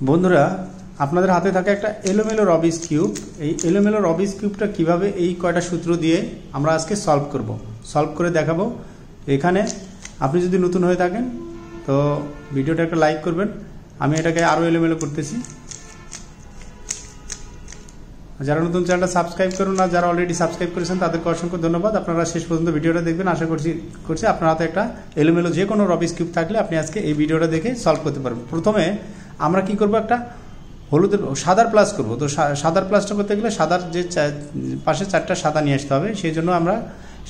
বন্ধুরা আপনাদের হাতে থাকে একটা এলোমেলো রবিস কিউব। এই এলোমেলো রবিস কিউবটা কিভাবে এই কয়টা সূত্র দিয়ে আমরা আজকে সলভ করে দেখাবো। এখানে আপনি যদি নতুন হয়ে থাকেন তো ভিডিওটা একটা লাইক করবেন। আমি এটাকে আরও এলোমেলো করতেছি। যারা নতুন চ্যানেলটা সাবস্ক্রাইব করুন না, যারা অলরেডি সাবস্ক্রাইব করেছেন তাদেরকে অসংখ্য ধন্যবাদ। আপনারা শেষ পর্যন্ত ভিডিওটা দেখবেন। আশা করছি আপনার হাতে একটা এলোমেলো যে কোনো রবিস কিউব থাকলে আপনি আজকে এই ভিডিওটা দেখে সলভ করতে পারবেন। প্রথমে আমরা কি করব, একটা সাদার প্লাস করব। তো সাদার প্লাসটা করতে গেলে সাদার যে পাশে চারটা সাদা নিয়ে আসতে হবে। সেই জন্য আমরা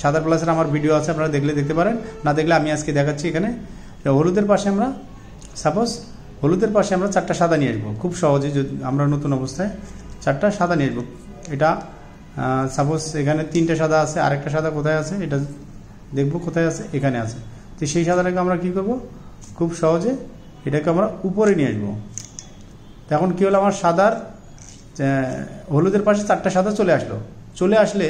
সাদার প্লাসের আমার ভিডিও আছে, আপনারা দেখতে পারেন, না দেখলে আমি আজকে দেখাচ্ছি। এখানে হলুদের পাশে আমরা চারটা সাদা নিয়ে আসবো। খুব সহজে যদি আমরা নতুন অবস্থায় চারটা সাদা নিয়ে আসবো। এটা সাপোজ এখানে তিনটে সাদা আছে, আরেকটা সাদা কোথায় আছে এটা দেখবো, কোথায় আছে, এখানে আছে। তো সেই সাদাটাকে আমরা কি করব, খুব সহজে এটাকে আমরা উপরে নিয়ে আসবো। এখন কি হলো, আমার সাদার হলুদের পাশে চারটা সাদা চলে আসলে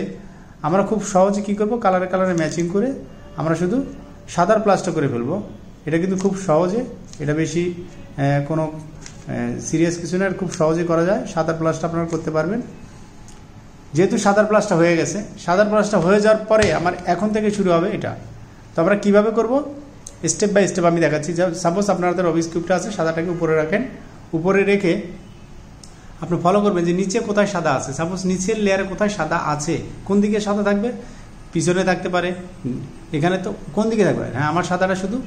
আমরা খুব সহজে কি করব, কালারে ম্যাচিং করে আমরা শুধু সাদার প্লাসটা করে ফেলবো। এটা কিন্তু খুব সহজে, এটা বেশি কোনো সিরিয়াস কিছু না, খুব সহজে করা যায়। সাদার প্লাসটা আপনারা করতে পারবেন। যেহেতু সাদার প্লাসটা হয়ে গেছে, সাদার প্লাসটা হয়ে যাওয়ার পরে আমার এখন থেকে শুরু হবে এটা। তো আমরা কীভাবে করব, স্টেপ বাই স্টেপ আমি দেখাচ্ছি। সাপোজ আপনার হাতে রবিস কিউবটা আছে, সাদাটাকে উপরে রাখেন। উপরে রেখে আপনি ফলো করবেন যে নিচে কোথায় সাদা আছে। সাপোজ নিচের লেয়ারে কোথায় সাদা আছে, কোন দিকে সাদা থাকবে, পিছনে থাকতে পারে, এখানে তো কোন দিকে থাকবে। হ্যাঁ, আমার সাদাটা শুধু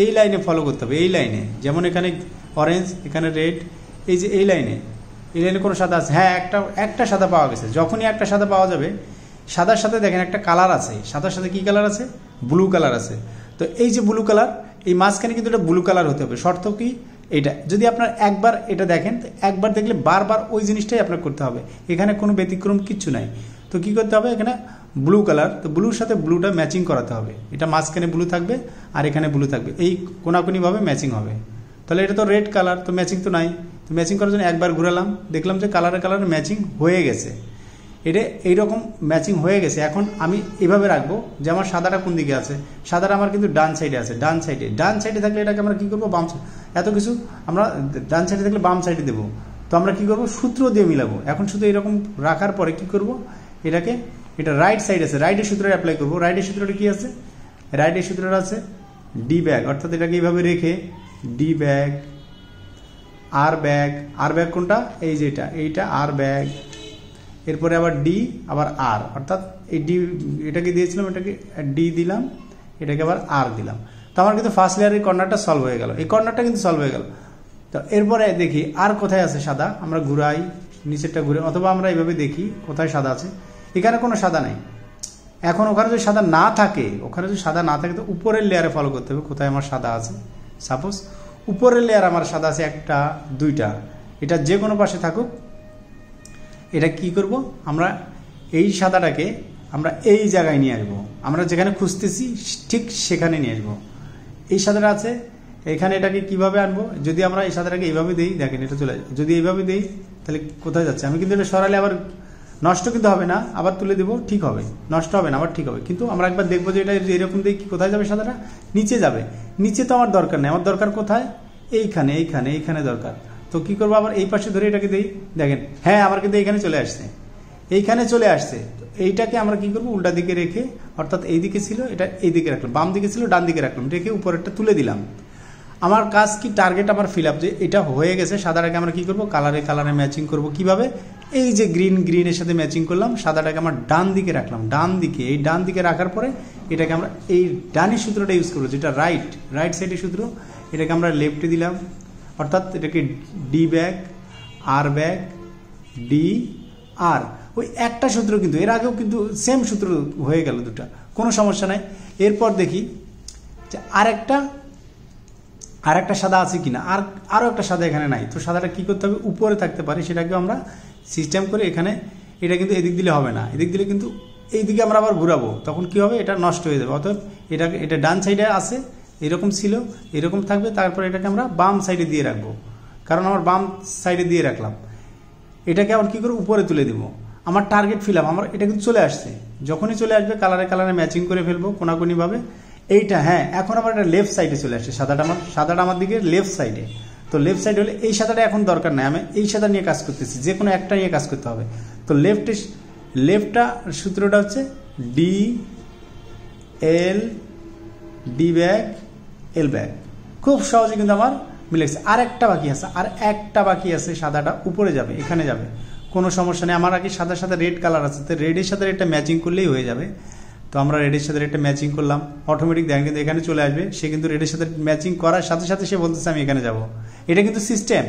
এই লাইনে ফলো করতে হবে। এই লাইনে, যেমন এখানে অরেঞ্জ, এখানে রেড, এই যে এই লাইনে কোনো সাদা আছে। হ্যাঁ, একটা সাদা পাওয়া গেছে। যখনই একটা সাদা পাওয়া যাবে, সাদার সাথে দেখেন একটা কালার আছে, সাদার সাথে কি কালার আছে, ব্লু কালার আছে। তো এই যে ব্লু কালার, এই মাঝখানে কিন্তু এটা ব্লু কালার হতে হবে। শর্ত কি, এটা যদি আপনার একবার এটা দেখেন, একবার দেখলে বারবার ওই জিনিসটাই আপনার করতে হবে। এখানে কোনো ব্যতিক্রম কিচ্ছু নাই। তো কি করতে হবে, এখানে ব্লু কালার, তো ব্লুর সাথে ব্লুটা ম্যাচিং করাতে হবে। এটা মাঝখানে ব্লু থাকবে আর এখানে ব্লু থাকবে, এই কোনাকুনিভাবে ম্যাচিং হবে। তাহলে এটা তো রেড কালার, তো ম্যাচিং তো নাই। তো ম্যাচিং করার জন্য একবার ঘুরালাম, দেখলাম যে কালারে ম্যাচিং হয়ে গেছে। এটা এইরকম ম্যাচিং হয়ে গেছে। এখন আমি এভাবে রাখবো যে আমার সাদাটা কোন দিকে আছে। সাদাটা আমার কিন্তু ডান সাইডে আছে। ডান সাইডে থাকলে এটাকে আমরা কি করবো, বাম, এত কিছু আমরা ডান সাইডে থাকলে বাম সাইডে দেবো। তো আমরা কি করবো, সূত্র দিয়ে মিলাবো। এখন শুধু এরকম রাখার পরে কি করব, এটা রাইট সাইড আছে, রাইটের সূত্রটা অ্যাপ্লাই করবো। রাইটের সূত্রটা কি আছে, রাইটের সূত্রটা আছে ডি ব্যাগ, অর্থাৎ এটাকে এইভাবে রেখে ডি ব্যাগ, আর ব্যাগ কোনটা, এই যে এইটা আর ব্যাগ, এরপরে আবার ডি, আবার আর, অর্থাৎ এই ডি এটাকে দিয়েছিলাম, এটাকে ডি দিলাম, এটাকে আবার আর দিলাম। তো আমার কিন্তু ফার্স্ট লেয়ারের কর্নারটা সলভ হয়ে গেল, এই কর্নারটা কিন্তু সলভ হয়ে গেল। তো এরপরে দেখি আর কোথায় আছে সাদা, আমরা ঘুরাই, নিচেরটা ঘুরে, অথবা আমরা এইভাবে দেখি কোথায় সাদা আছে। এখানে কোনো সাদা নাই। এখন ওখানে যদি সাদা না থাকে, তো উপরের লেয়ারে ফলো করতে হবে কোথায় আমার সাদা আছে। সাপোজ উপরের লেয়ার আমার সাদা আছে একটা, দুইটা, এটা যে কোনো পাশে থাকুক। এটা কি করব, আমরা এই সাদাটাকে আমরা এই জায়গায় নিয়ে আসবো। আমরা যেখানে খুঁজতেছি ঠিক সেখানে নিয়ে আসবো। এই সাদাটা আছে এখানে, এটাকে কিভাবে আনবো, যদি আমরা এই সাদাটাকে এইভাবে দিই, দেখেন এটা চলে যায়। যদি এইভাবে দিই তাহলে কোথায় যাচ্ছে, আমি কিন্তু এটা সরালে আবার নষ্ট কিন্তু হবে না, আবার তুলে দেবো, ঠিক হবে, নষ্ট হবে না, আবার ঠিক হবে। কিন্তু আমরা একবার দেখবো যে এটা এরকম দিয়ে কোথায় যাবে, সাদাটা নিচে যাবে। নিচে তো আমার দরকার নেই, আমার দরকার কোথায়, এইখানে দরকার। তো কি করবো, আবার এই পাশে ধরে এটাকে দিই, দেখেন হ্যাঁ আমার কিন্তু এইখানে চলে আসছে। তো এইটাকে আমরা কি করবো, উল্টা দিকে রেখে, অর্থাৎ এই দিকে ছিল এটা এই দিকে রাখলাম, বাম দিকে ছিল ডান দিকে রাখলাম, রেখে উপরেরটা তুলে দিলাম। আমার কাজ কি, টার্গেট আমার ফিল আপ, যে এটা হয়ে গেছে। সাদাটাকে আমরা কি করবো, কালারে ম্যাচিং করব। কিভাবে, এই যে গ্রিনের সাথে ম্যাচিং করলাম, সাদাটাকে আমরা ডান দিকে রাখলাম, এই ডান দিকে রাখার পরে এটাকে আমরা এই ডানের সূত্রটা ইউজ করবো, যেটা রাইট সাইডের সূত্র, এটাকে আমরা লেফটে দিলাম, অর্থাৎ এটাকে ডি ব্যাগ, আর ব্যাগ, ডি আর, ওই একটা সূত্র কিন্তু এর আগেও কিন্তু সেম সূত্র হয়ে গেল দুটা, কোনো সমস্যা নাই। এরপর দেখি যে আরেকটা সাদা আছে কিনা, আরও একটা সাদা এখানে নাই। তো সাদাটা কি করতে হবে, উপরে থাকতে পারে, সেটাকে আমরা সিস্টেম করে এখানে, এটা কিন্তু এদিক দিলে হবে না, এদিক দিলে কিন্তু এই দিকে আমরা আবার ঘুরাবো, তখন কি হবে, এটা নষ্ট হয়ে যাবে। অর্থাৎ এটা ডান সাইডে আছে, এরকম ছিল, এরকম থাকবে। তারপরে এটাকে আমরা বাম সাইডে দিয়ে রাখবো, কারণ আমার বাম সাইডে দিয়ে রাখলাম। এটাকে আবার কি করে, উপরে তুলে দিব। আমার টার্গেট ফিল আপ, আমার এটা কিন্তু চলে আসছে। যখনই চলে আসবে কালারে ম্যাচিং করে ফেলবো কোনাকুনিভাবে। এইটা হ্যাঁ, এখন আমার এটা লেফট সাইডে চলে আসছে, সাদাটা আমার দিকে লেফট সাইডে। তো তো লেফট সাইড হলে এই সাদাটা এখন দরকার নাই, আমি এই সাদা নিয়ে কাজ করতেছি, যে কোনো একটা নিয়ে কাজ করতে হবে। তো লেফটটা সূত্রটা হচ্ছে ডি এল ডি ব্যাক এল ব্যাক। খুব সহজে কিন্তু আমার মিলে গেছে। আর একটা বাকি আছে, সাদাটা উপরে যাবে, এখানে যাবে, কোনো সমস্যা নেই। আমার আগে সাদার সাথে রেড কালার আছে, তো রেডের সাথে রেডটা ম্যাচিং করলেই হয়ে যাবে। তো আমরা রেডের সাথে রেডটা ম্যাচিং করলাম, অটোমেটিক দেখেন কিন্তু এখানে চলে আসবে। সে কিন্তু রেডের সাথে ম্যাচিং করার সাথে সাথে সে বলতেছে আমি এখানে যাব, এটা কিন্তু সিস্টেম।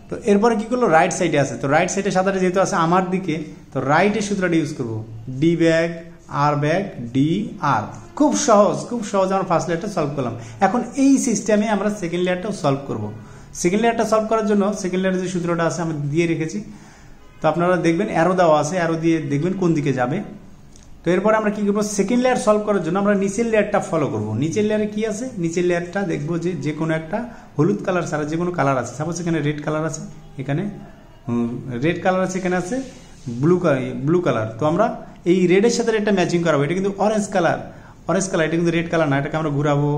তো এরপরে কি করলো, রাইট সাইডে আছে, তো রাইট সাইডে সাদাটা যেহেতু আছে আমার দিকে, তো রাইটের সূত্রটা ইউজ করবো, ডি ব্যাক আর ব্যাক ডি আর। খুব সহজ আমরা ফার্স্ট লেয়ারটা সলভ করলাম। এখন এই সিস্টেমে আমরা সেকেন্ড লেয়ারটাও সলভ করব। সেকেন্ড লেয়ারটা সলভ করার জন্য সেকেন্ড লেয়ারের যে সূত্রটা আছে আমি দিয়ে রেখেছি, তো আপনারা দেখবেন অ্যারো দেওয়া আছে, অ্যারো দিয়ে দেখবেন কোন দিকে যাবে। তো এরপরে আমরা কি করবো, সেকেন্ড লেয়ার সলভ করার জন্য আমরা নিচের লেয়ারটা ফলো করব। নিচের লেয়ারে কি আছে, নিচের লেয়ারটা দেখবো যে কোনো একটা হলুদ কালার ছাড়া যে কোনো কালার আছে। সাপোজ এখানে রেড কালার আছে, এখানে রেড কালার আছে, এখানে আছে ব্লু কালার। তো আমরা এই রেডের সাথে রেডটা ম্যাচিং করাবো। এটা কিন্তু অরেঞ্জ কালার, এটা কিন্তু রেড কালার না, এটাকে আমরা ঘুরাবো।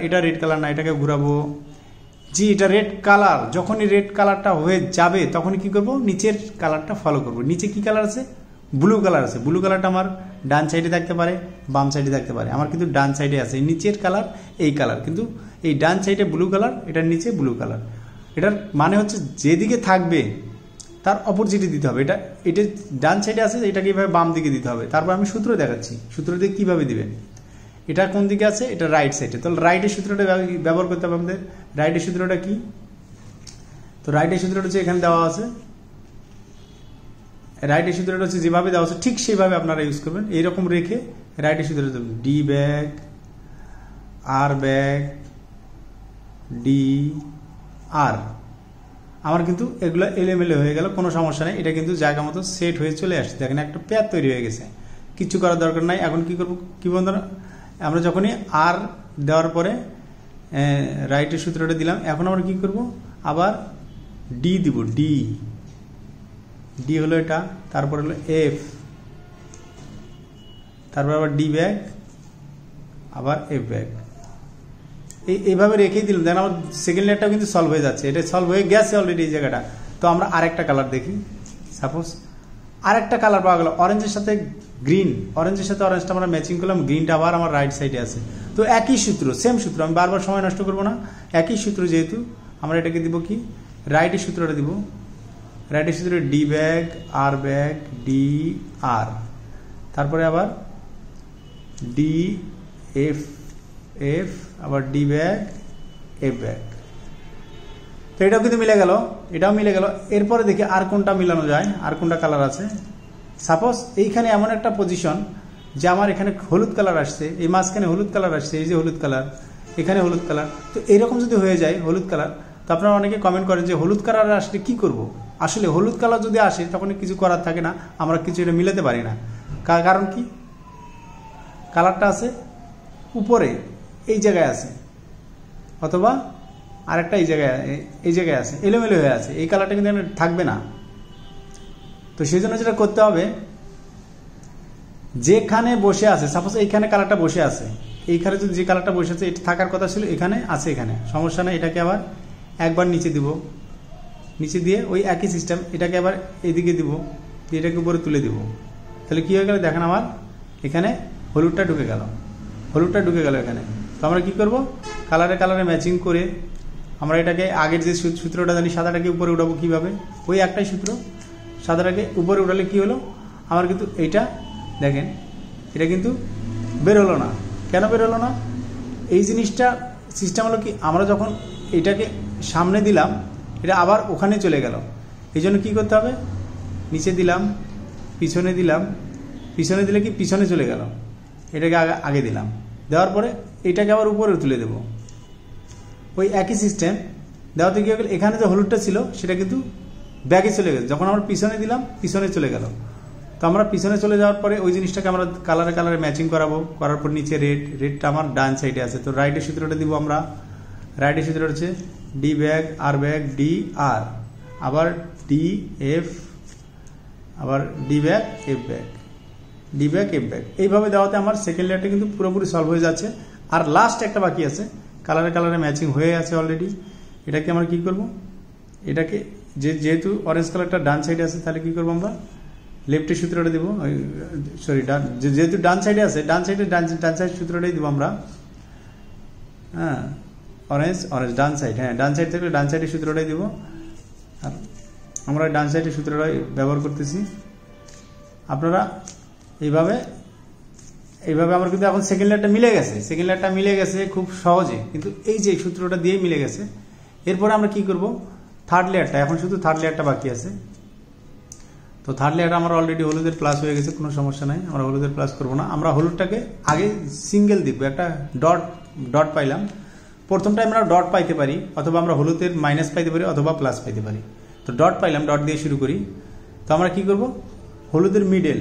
এটা রেড কালার না, এটাকে ঘুরাবো। জি, এটা রেড কালার। যখনই রেড কালারটা হয়ে যাবে তখনই কি করব, নিচের কালারটা ফলো করব। নিচে কি কালার আছে, ব্লু কালার আছে। ব্লু কালারটা আমার ডান সাইডে থাকতে পারে, বাম সাইডে থাকতে পারে। আমার কিন্তু ডান সাইডে আছে। নিচের কালার এই কালার, কিন্তু এই ডান সাইডে ব্লু কালার, এটার নিচে ব্লু কালার। এটার মানে হচ্ছে যেদিকে থাকবে তার অপোজিটে দিতে হবে। এটা ডান সাইডে আছে, এটাকে এইভাবে বাম দিকে দিতে হবে। তারপর আমি সূত্র দেখাচ্ছি, সূত্র দিয়ে কীভাবে দিবেন। এটা কোন দিকে আছে, এটা রাইট সাইডে। তাহলে রাইটের সূত্রটা ব্যবহার করতে হবে আমাদের। রাইটের সূত্রটা কি, তো রাইটের সূত্রটা হচ্ছে এখানে দেওয়া আছে। রাইটের সূত্রটা হচ্ছে যেভাবে দেওয়া আছে ঠিক সেইভাবে আপনারা ইউজ করবেন। এইরকম রেখে রাইটের সূত্রটা দেবেন, ডি ব্যাক আর ব্যাক ডি আর। আমার কিন্তু এগুলো এলোমেলো হয়ে গেল, কোনো সমস্যা নেই। এটা কিন্তু জায়গা মতো সেট হয়ে চলে আসছে। দেখেন একটা পেয়ার তৈরি হয়ে গেছে, কিছু করার দরকার নাই। এখন কি করবো, কি বন্ধুরা, আমরা যখনই আর দেওয়ার পরে রাইটের সূত্রটা দিলাম, এখন আমরা কি করব, আবার ডি দিব। ডি হলো এটা, তারপর হলো এফ, তারপর আবার ডি ব্যাক, আবার এফ ব্যাক। এইভাবে রেখেই দিলাম। দেখেন আমার সেকেন্ড লেয়ারটাও কিন্তু সলভ হয়ে যাচ্ছে। এটা সলভ হয়ে গেছে অলরেডি এই জায়গাটা। তো আমরা আরেকটা কালার দেখি। সাপোজ আরেকটা কালার পাওয়া গেল, অরেঞ্জের সাথে গ্রিন। অরেঞ্জের সাথে অরেঞ্জটা আমরা ম্যাচিং করলাম, গ্রিনটা আবার আমার রাইট সাইডে আছে। তো একই সূত্র, সেম সূত্র, আমি বারবার সময় নষ্ট করবো না। একই সূত্র যেহেতু, আমরা এটাকে দিব কি, রাইটের সূত্রটা দিব। রাইটের সূত্র ডি ব্যাক আর ব্যাক ডি আর, তারপরে আবার ডি এফ এফ, আবার ডি ব্যাক এফ ব্যাক। তো এটাও কিন্তু মিলে গেল, এটাও মিলে গেল। এরপরে দেখি আর কোনটা মিলানো যায়, আর কোনটা কালার আছে। সাপোজ এইখানে এমন একটা পজিশন যে আমার এখানে হলুদ কালার আসছে, এই মাঝখানে হলুদ কালার আসছে, এই যে হলুদ কালার, এখানে হলুদ কালার। তো এইরকম যদি হয়ে যায় হলুদ কালার, তো আপনারা অনেকে কমেন্ট করেন যে হলুদ কালার আসলে কি করব। আসলে হলুদ কালার যদি আসে তখন কিছু করার থাকে না, আমরা কিছু এটা মিলাতে পারি না। কারণ কি, কালারটা আছে উপরে এই জায়গায় আছে, অথবা আরেকটা এই জায়গায় আছে, এলোমেলো হয়ে আছে। এই কালারটা কিন্তু থাকবে না। তো সেই জন্য যেটা করতে হবে, যেখানে বসে আছে, সাপোজ এইখানে কালারটা বসে আছে, এইখানে যদি যে কালারটা বসে আছে এটা থাকার কথা ছিল, এখানে আছে, এখানে সমস্যা নেই। এটাকে আবার একবার নিচে দিব, নিচে দিয়ে ওই একই সিস্টেম, এটাকে আবার এইদিকে দিব, এটাকে উপরে তুলে দিব। তাহলে কি হয়ে গেল, দেখেন আমার এখানে হলুদটা ঢুকে গেল এখানে। তো আমরা কি করব, কালারে ম্যাচিং করে আমরা এটাকে আগের যে সূত্রটা জানি, সাদাটাকে উপরে উঠাবো কিভাবে, ওই একটাই সূত্র। সাদাটাকে উপরে উঠালে কি হলো, আমার কিন্তু এইটা দেখেন, এটা কিন্তু বের হলো না। কেন বের হলো না, এই জিনিসটা সিস্টেম হলো কি, আমরা যখন এটাকে সামনে দিলাম, এটা আবার ওখানে চলে গেল। এই জন্য কী করতে হবে, নিচে দিলাম, পিছনে দিলাম, পিছনে দিলে কি পিছনে চলে গেল, এটাকে আগে দিলাম, দেওয়ার পরে এটাকে আবার উপরে তুলে দেব। ওই একই সিস্টেম দেওয়াতে কী হয়ে গেল, এখানে যে হলুদটা ছিল সেটা কিন্তু ব্যাগে চলে গেল। যখন আমরা পিছনে দিলাম, পিছনে চলে গেল। তো আমরা পিছনে চলে যাওয়ার পরে ওই জিনিসটাকে আমরা কালারে ম্যাচিং করাবো। করার পর নিচে রেডটা আমার ডান সাইডে আছে। তো রাইটের সূত্রটা দিব আমরা। রাইটের সূত্রটা হচ্ছে ডি ব্যাক আর ব্যাক ডি আর, আবার ডি এফ, আবার D back F back, D back F back. এইভাবে দেওয়াতে আমার সেকেন্ড লেয়ারটা কিন্তু পুরোপুরি সলভ হয়ে যাচ্ছে। আর লাস্ট একটা বাকি আছে, কালারে ম্যাচিং হয়ে আছে অলরেডি। এটাকে আমরা কি করব, এটাকে যেহেতু অরেঞ্জ কালারটা ডান সাইডে আছে তাহলে কি করবো আমরা লেফটের সূত্রটা দিব, সরি যেহেতু ডান সাইডে আছে ডান সাইড সূত্রটাই দিব আমরা। হ্যাঁ অরেঞ্জ ডান সাইড, হ্যাঁ ডান সাইড থাকলে ডান সাইডের সূত্রটাই দিব। আর আমরা ডান সাইডের সূত্রটাই ব্যবহার করতেছি। আপনারা এইভাবে আমার কিন্তু এখন সেকেন্ড লেয়ারটা মিলে গেছে খুব সহজে, কিন্তু এই যে সূত্রটা দিয়েই মিলে গেছে। এরপরে আমরা কি করব, থার্ড লেয়ারটা, এখন শুধু থার্ড লেয়ারটা বাকি আছে। তো থার্ড লেয়ারটা আমার অলরেডি হলুদের প্লাস হয়ে গেছে, কোনো সমস্যা নাই, আমরা হলুদের প্লাস করব না। আমরা হলুদটাকে আগে সিঙ্গেল দিব, একটা ডট পাইলাম। প্রথমটা আমরা ডট পাইতে পারি, অথবা আমরা হলুদের মাইনাস পাইতে পারি, অথবা প্লাস পাইতে পারি। তো ডট পাইলাম, ডট দিয়ে শুরু করি। তো আমরা কি করব, হলুদের মিডল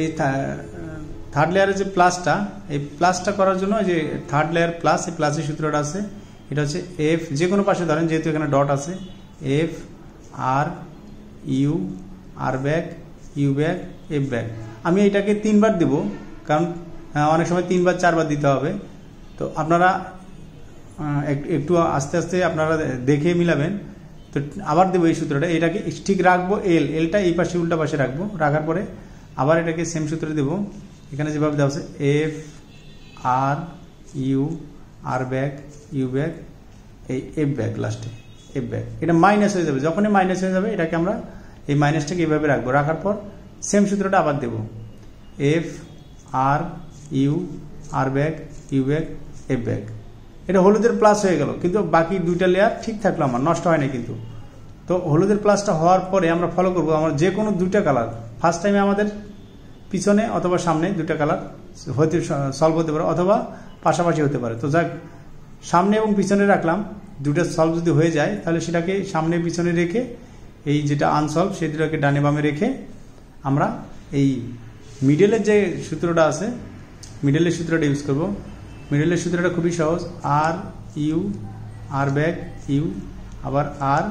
এই থার্ড লেয়ারের যে প্লাসটা, এই প্লাসটা করার জন্য যে থার্ড লেয়ার প্লাস, এই প্লাসের সূত্রটা আছে, এটা হচ্ছে এফ, যে কোনো পাশে ধরেন যেহেতু এখানে ডট আছে, F R U R back U back F back. আমি এটাকে 3 বার দিব, কারণ অনেক সময় 3 বার 4 বার দিতে হবে। তো আপনারা একটু আস্তে আস্তে আপনারা দেখে মিলাবেন। তো আবার দেবো এই সূত্রটা, এটাকে ঠিক রাখবো, এলটা এই পাশে উল্টা পাশে রাখবো, রাখার পরে আবার এটাকে সেম সূত্র দেবো। এখানে যেভাবে দেওয়া আছে F R U R back U back এই এফ ব্যাক, লাস্টে এফ ব্যাক। এটা মাইনাস হয়ে যাবে, যখনই মাইনাস হয়ে যাবে এটাকে আমরা এই মাইনাসটাকে এইভাবে রাখবো, রাখার পর সেম সূত্রটা আবার দেবো, F R U R back U back F back. এটা হলুদের প্লাস হয়ে গেল, কিন্তু বাকি দুইটা লেয়ার ঠিক থাকলো, আমার নষ্ট হয় না কিন্তু। তো হলুদের প্লাসটা হওয়ার পরে আমরা ফলো করবো, আমার যে কোনো দুইটা কালার, ফার্স্ট টাইমে আমাদের পিছনে অথবা সামনে দুইটা কালার হতে সলভ হতে পারে, অথবা পাশাপাশি হতে পারে। তো যাক, সামনে এবং পিছনে রাখলাম, দুটো সলভ যদি হয়ে যায় তাহলে সেটাকে সামনে পিছনে রেখে, এই যেটা আনসলভ সেই দুটাকে ডানে বামে রেখে আমরা এই মিডলের যে সূত্রটা আছে, মিডলের সূত্রটা ইউজ করব। মিডলের সূত্রটা খুবই সহজ, R U R back U আবার আর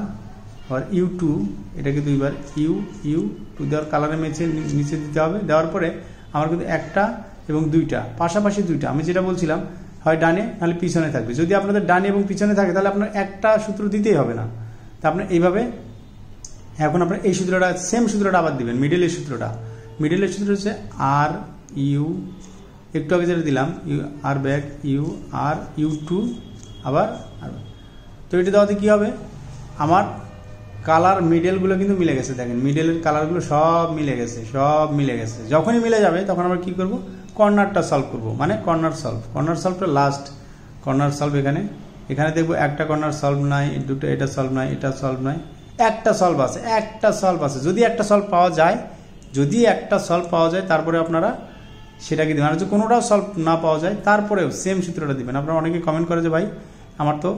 ইউ টু, এটাকে 2 বার ইউ টু দেওয়ার কালারে নিচে দিতে হবে। দেওয়ার পরে আমার কিন্তু একটা এবং দুইটা পাশাপাশি দুইটা, আমি যেটা বলছিলাম হয় ডানে নাহলে পিছনে থাকবে। যদি আপনাদের ডানে এবং পিছনে থাকে তাহলে আপনার একটা সূত্র দিতেই হবে না। তা আপনার এইভাবে এখন আপনার এই সূত্রটা, সেম সূত্রটা আবার দিবেন, মিডলের সূত্রটা হচ্ছে আর ইউ, একটু আগে যেটা দিলাম U R back U R U two আবার আর। তো এটা দেওয়াতে কি হবে, আমার কালার মিডলগুলো কিন্তু মিলে গেছে, দেখেন মিডলের কালারগুলো সব মিলে গেছে। যখনই মিলে যাবে তখন আমরা কি করব, কর্নারটা সলভ করব, মানে কর্নার সলভটা লাস্ট কর্নার সলভ। এখানে দেখবো একটা কর্নার সলভ নাই, দুটো এটা সলভ নাই, এটা সলভ নাই, একটা সলভ আছে। যদি একটা সলভ পাওয়া যায় তারপরে আপনারা সেটাকে দিবেন। আর যদি কোনোটাও সলভ না পাওয়া যায় তারপরেও সেম সূত্রটা দিবেন। আপনারা অনেকে কমেন্ট করে যে ভাই আমার তো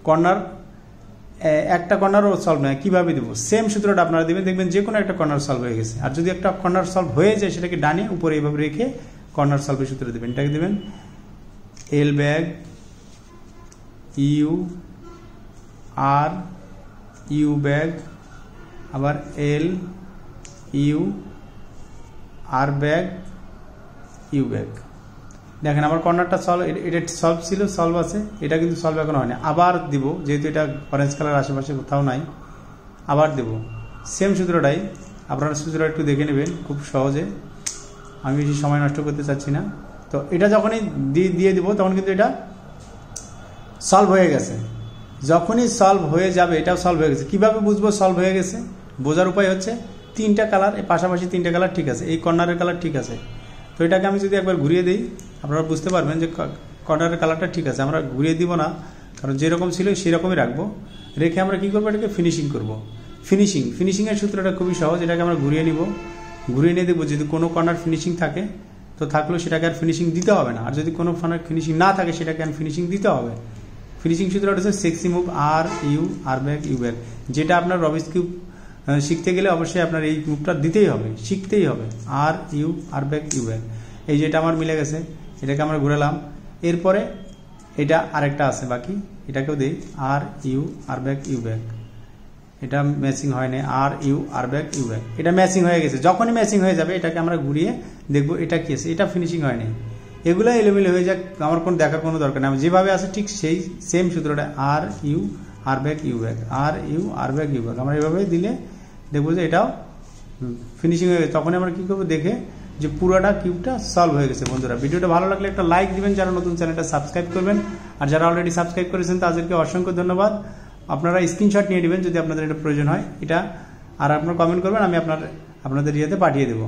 কর্নার একটা কর্নারও সলভ নয়, কীভাবে দেবো? সেম সূত্রটা আপনারা দেবেন, দেখবেন যে কোনো একটা কর্নার সলভ হয়ে গেছে। আর যদি একটা কর্নার সলভ হয়ে যায় সেটাকে ডানে উপরে এইভাবে রেখে কর্নার সলভের সূত্র দেবেন। এটাকে দেবেন এল ব্যাগ ইউ আর ইউ ব্যাগ আবার এল ইউ আর ব্যাগ ইউ ব্যাগ। দেখেন আমার কর্নারটা সলভ, এটা সলভ ছিল, সলভ আছে, এটা কিন্তু সলভ এখন হয়নি। আবার দিব, যেহেতু এটা অরেঞ্জ কালার আশেপাশে কোথাও নাই, আবার দেব সেম সূত্রটাই। আপনারা সূত্রটা একটু দেখে নেবেন খুব সহজে, আমি বেশি সময় নষ্ট করতে চাচ্ছি না। তো এটা যখনই দিয়ে দিব তখন কিন্তু এটা সলভ হয়ে গেছে। যখনই সলভ হয়ে যাবে, এটাও সলভ হয়ে গেছে। কীভাবে বুঝবো সলভ হয়ে গেছে? বোঝার উপায় হচ্ছে তিনটা কালার, এই পাশাপাশি তিনটা কালার ঠিক আছে, এই কর্নারের কালার ঠিক আছে। তো এটাকে আমি যদি একবার ঘুরিয়ে দিই আপনারা বুঝতে পারবেন যে কর্নারের কালারটা ঠিক আছে। আমরা ঘুরিয়ে দিব না, কারণ যেরকম ছিল সেরকমই রাখবো। রেখে আমরা কী করবো, এটাকে ফিনিশিং করব। ফিনিশিংয়ের সূত্রটা খুবই সহজ। এটাকে আমরা ঘুরিয়ে নিব, ঘুরিয়ে নিয়ে দেখবো যদি কোনো কর্নার ফিনিশিং থাকে তো থাকলেও সেটাকে আর ফিনিশিং দিতে হবে না, আর যদি কোনো কর্নার ফিনিশিং না থাকে সেটাকে আর ফিনিশিং দিতে হবে। ফিনিশিং সূত্রটা হচ্ছে sexy move R U R back U back, যেটা আপনার রবিস কিউব শিখতে গেলে অবশ্যই আপনার এই মুভটা দিতেই হবে, শিখতেই হবে। R U R back U back, এই যেটা আমার মিলে গেছে এটাকে আমরা ঘুরালাম। এরপরে এটা আরেকটা আছে বাকি, এটাকেও দিই R U R back U back, এটা ম্যাচিং হয়নি, R U R back U back, এটা ম্যাচিং হয়ে গেছে। যখনই ম্যাচিং হয়ে যাবে এটাকে আমরা ঘুরিয়ে দেখবো এটা কি আছে, এটা ফিনিশিং হয়নি, এগুলো এলোমেলো হয়ে যাক, আমার কোনো দেখার কোনো দরকার নেই। আমি যেভাবে আছে ঠিক সেই সেম সূত্রটা R U R back U back, R U R back U back, আমরা এভাবে দিলে দেখবো যে এটাও ফিনিশিং হয়ে গেছে। তখন আমরা কী করবো, দেখে যে পুরোটা কিউবটা সলভ হয়ে গেছে। বন্ধুরা ভিডিওটা ভালো লাগলে একটা লাইক দিবেন, যারা নতুন চ্যানেলটা সাবস্ক্রাইব করবেন, আর যারা অলরেডি সাবস্ক্রাইব করেছেন তাদেরকে অসংখ্য ধন্যবাদ। আপনারা স্ক্রিনশট নিয়ে নেবেন যদি আপনাদের এটা প্রয়োজন হয় এটা, আর আপনারা কমেন্ট করবেন, আমি আপনাদের ইয়েতে পাঠিয়ে দেবো।